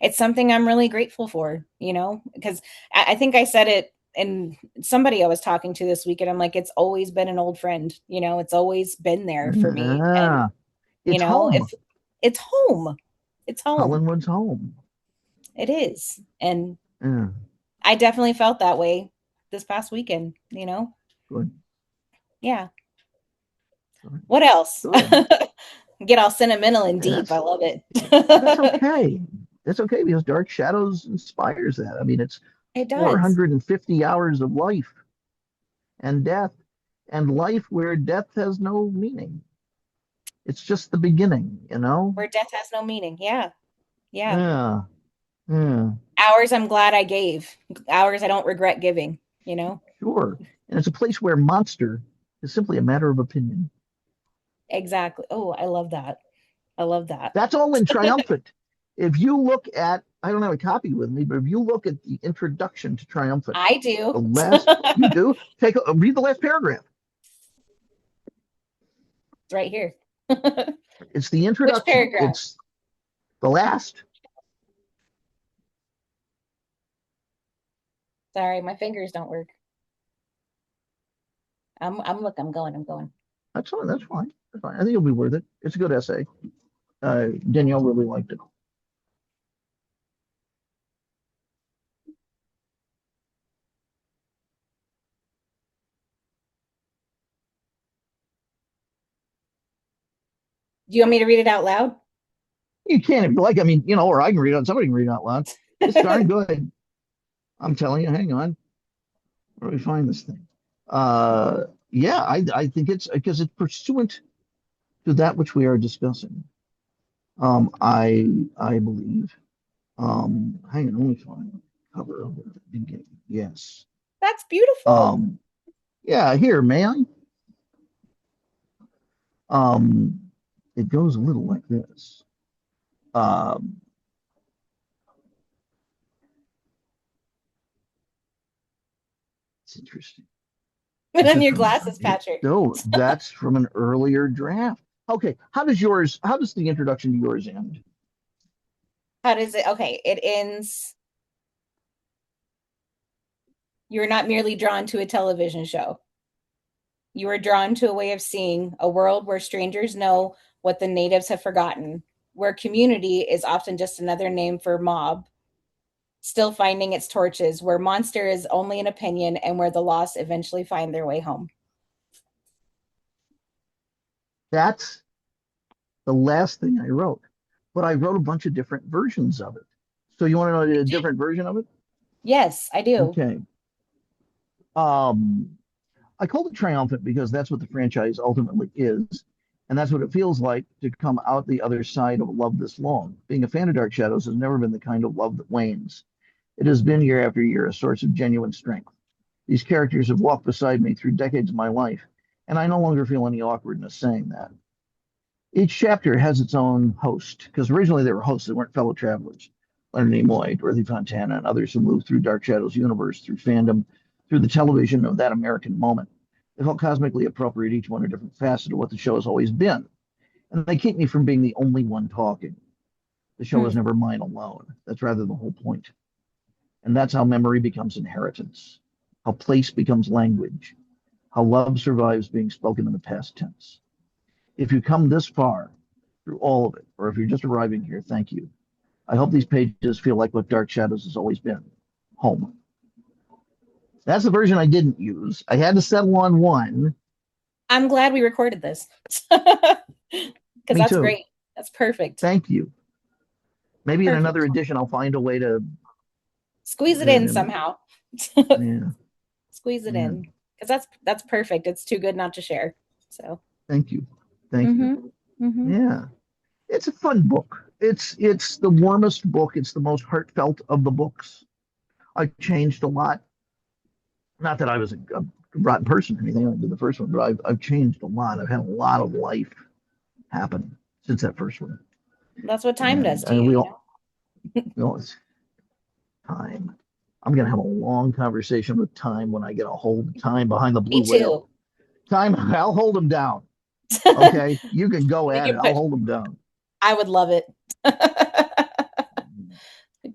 it's something I'm really grateful for, because I think I said it and somebody I was talking to this week, and I'm like, it's always been an old friend, it's always been there for me. And, Yeah, it's home. if it's home, it's home. Collinwood's home. It is. And Yeah, I definitely felt that way this past weekend, good, Yeah. good, What else? good. Get all sentimental and And deep. I love that's it. okay. That's okay because Dark Shadows inspires that. I mean, it's It does. 450 hours of life and death, and life where death has no meaning. It's just the beginning, you know? Where death has no meaning. Yeah. Yeah. Yeah, yeah, Hours I'm glad I gave. Hours I don't regret giving, you know? sure. And it's a place where monster is simply a matter of opinion. Exactly. Oh, I love that. I love that. That's all in Triumphant. If you look at, I don't have a copy with me, but if you look at the introduction to Triumphant, I the do. last, you do, read the last paragraph. It's right here. It's the Which introduction. paragraph? It's the last. Sorry, my fingers don't work. I'm going. That's fine. That's fine. Fine. I think it'll be worth it. It's a good essay. Danielle really liked it. Do you want me to read it out loud? You can if you like. I mean, or I can read it. Somebody can read it out loud. It's darn good. I'm telling you. Hang on. Where do we find this thing? Yeah, I think it's because it's pursuant to that which we are discussing. I believe. Hang on, let me find the cover of it. Yes. That's beautiful. Yeah, here, may I? It goes a little like this. It's interesting. Put This on is your from glasses, Patrick. No, that's from an earlier draft. Okay, how does the introduction to yours end? How does it? Okay, it ends. You're not merely drawn to a television show. You are drawn to a way of seeing a world where strangers know what the natives have forgotten, where community is often just another name for mob, still finding its torches, where monster is only an opinion, and where the lost eventually find their way home. That's the last thing I wrote, but I wrote a bunch of different versions of it. So you want to know a different version of it? Yes, I do. Okay. I called it triumphant because that's what the franchise ultimately is. And that's what it feels like to come out the other side of love this long. Being a fan of Dark Shadows has never been the kind of love that wanes. It has been year after year a source of genuine strength. These characters have walked beside me through decades of my life, and I no longer feel any awkwardness saying that. Each chapter has its own host, because originally they were hosts, they weren't fellow travelers. Leonard Nimoy, Dorothy Fontana, and others who moved through Dark Shadows universe, through fandom, through the television of that American moment. They felt cosmically appropriate, each one a different facet of what the show has always been. And they keep me from being the only one talking. The show is never mine alone. That's rather the whole point. And that's how memory becomes inheritance, how place becomes language, how love survives being spoken in the past tense. If you come this far through all of it, or if you're just arriving here, thank you. I hope these pages feel like what Dark Shadows has always been, home. That's the version I didn't use. I had to settle on one. I'm glad we recorded this. Because that's too. Great. That's perfect. Thank you. Maybe in another edition, I'll find a way to squeeze it in somehow. Yeah. Squeeze it in. Because that's perfect. It's too good not to share. So thank you. Thank you. Yeah. It's a fun book. It's the warmest book. It's the most heartfelt of the books. I changed a lot. Not that I was a rotten person or anything. I did the first one, but I've changed a lot. I've had a lot of life happen since that first one. That's what time does to you. It's time. I'm gonna have a long conversation with time when I get a hold of time behind the blue whale. Time, I'll hold him down. Okay, you can go at it. I'll hold him down. I would love it.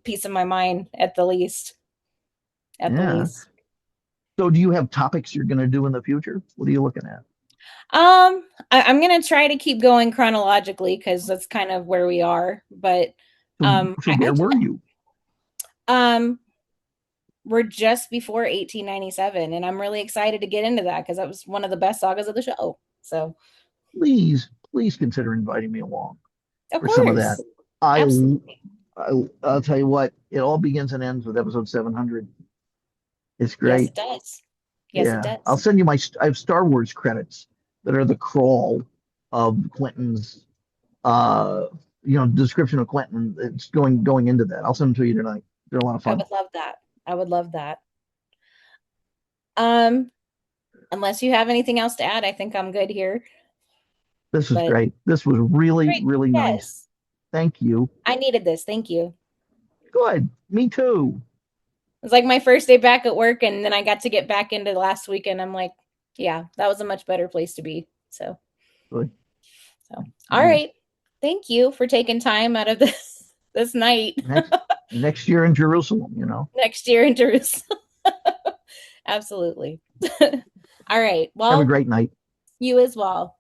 Peace of my mind, at the least. At the least. So, do you have topics you're going to do in the future? What are you looking at? I'm going to try to keep going chronologically because that's kind of where we are. But so where were you? We're just before 1897, and I'm really excited to get into that because that was one of the best sagas of the show. So, please consider inviting me along for some of that. Absolutely. I'll tell you what. It all begins and ends with episode 700. It's great. Yes, it does. Yes, it does. I'll send you I have Star Wars credits that are the crawl of Quentin's, description of Quentin. It's going into that. I'll send them to you tonight. They're a lot of fun. I would love that. Unless you have anything else to add, I think I'm good here. This was great. This was really, really nice. Thank you. I needed this. Thank you. Good. Me too. It was like my first day back at work, and then I got to get back into last weekend. I'm like, yeah, that was a much better place to be. So, good. So, all right. Thank you for taking time out of this night. Next year in Jerusalem, Next year in Jerusalem. Absolutely. All right. Well, have a great night. You as well.